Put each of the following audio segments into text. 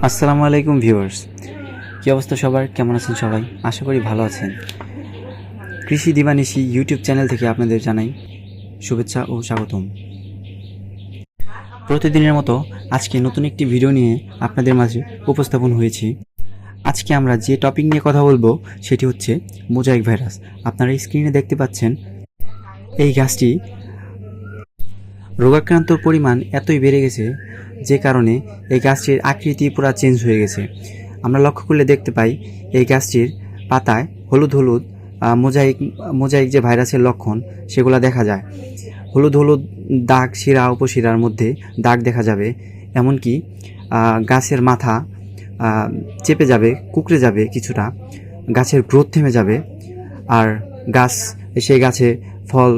আসসালামু আলাইকুম ভিউয়ার্স, কী অবস্থা সবার? কেমন আছেন সবাই? আশা করি ভালো আছেন। কৃষি দিবানিশি ইউটিউব চ্যানেল থেকে আপনাদের জানাই শুভেচ্ছা ও স্বাগতম। প্রতিদিনের মতো আজকে নতুন একটি ভিডিও নিয়ে আপনাদের মাঝে উপস্থাপন হয়েছি। আজকে আমরা যে টপিক নিয়ে কথা বলবো সেটি হচ্ছে মোজাইক ভাইরাস। আপনারা স্ক্রিনে দেখতে পাচ্ছেন এই গাছটি রোগাক্রান্তর পরিমাণ এতই বেড়ে গেছে যে কারণে এই গাছটির আকৃতি পুরো চেঞ্জ হয়ে গেছে। আমরা লক্ষ্য করলে দেখতে পাই এই গাছটির পাতায় হলুদ হলুদ মোজাইক মোজাইক যে ভাইরাসের লক্ষণ সেগুলো দেখা যায়। হলুদ হলুদ দাগ, শিরা উপশিরার মধ্যে দাগ দেখা যাবে। এমনকি গাছের মাথা চেপে যাবে, কুঁকড়ে যাবে কিছুটা, গাছের গ্রোথ থেমে যাবে। আর গাছ সেই গাছে ফল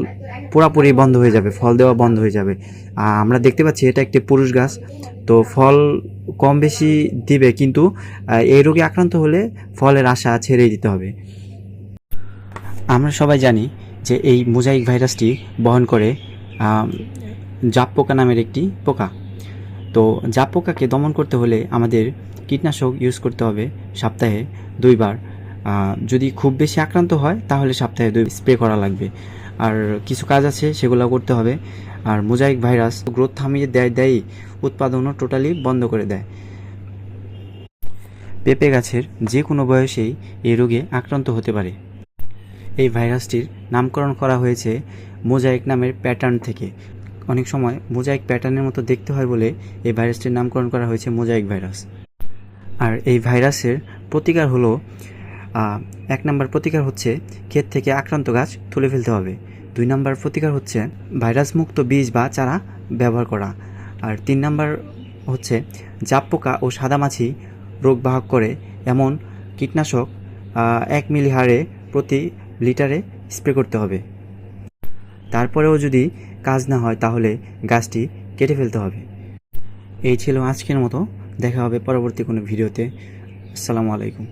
পুরাপুরি বন্ধ হয়ে যাবে, ফল দেওয়া বন্ধ হয়ে যাবে। আমরা দেখতে পাচ্ছি এটা একটি পুরুষ গাছ, তো ফল কম বেশি দিবে, কিন্তু এই রোগে আক্রান্ত হলে ফলের আশা ছেড়েই দিতে হবে। আমরা সবাই জানি যে এই মোজাইক ভাইরাসটি বহন করে জাপ পোকা নামের একটি পোকা। তো জাপ পোকাকে দমন করতে হলে আমাদের কীটনাশক ইউজ করতে হবে সপ্তাহে 2 বার। যদি খুব বেশি আক্রান্ত হয় তাহলে সপ্তাহে 2 স্প্রে করা লাগবে। আর কিছু কাজ আছে সেগুলো করতে হবে। আর মোজাইক ভাইরাস গ্রোথ থামিয়ে দেয়, উৎপাদনও টোটালি বন্ধ করে দেয়। পেঁপে গাছের যে কোনো বয়সেই এই রোগে আক্রান্ত হতে পারে। এই ভাইরাসটির নামকরণ করা হয়েছে মোজাইক নামের প্যাটার্ন থেকে। অনেক সময় মোজাইক প্যাটার্নের মতো দেখতে হয় বলে এই ভাইরাসটির নামকরণ করা হয়েছে মোজাইক ভাইরাস। আর এই ভাইরাসের প্রতিকার হলো 1 নম্বর প্রতিকার হচ্ছে ক্ষেত থেকে আক্রান্ত গাছ তুলে ফেলতে হবে। 2 নম্বর প্রতিকার হচ্ছে ভাইরাস মুক্ত বীজ বা চারা ব্যবহার করা। আর 3 নম্বর হচ্ছে জাপ পোকা ও সাদামাছি রোগ বাহক করে এমন কীটনাশক 1 মিলি হারে প্রতি লিটারে স্প্রে করতে হবে। তারপরেও যদি কাজ না হয় তাহলে গাছটি কেটে ফেলতে হবে। এই ছিল আজকের মতো। দেখা হবে পরবর্তী কোনো ভিডিওতে। আসসালামু আলাইকুম।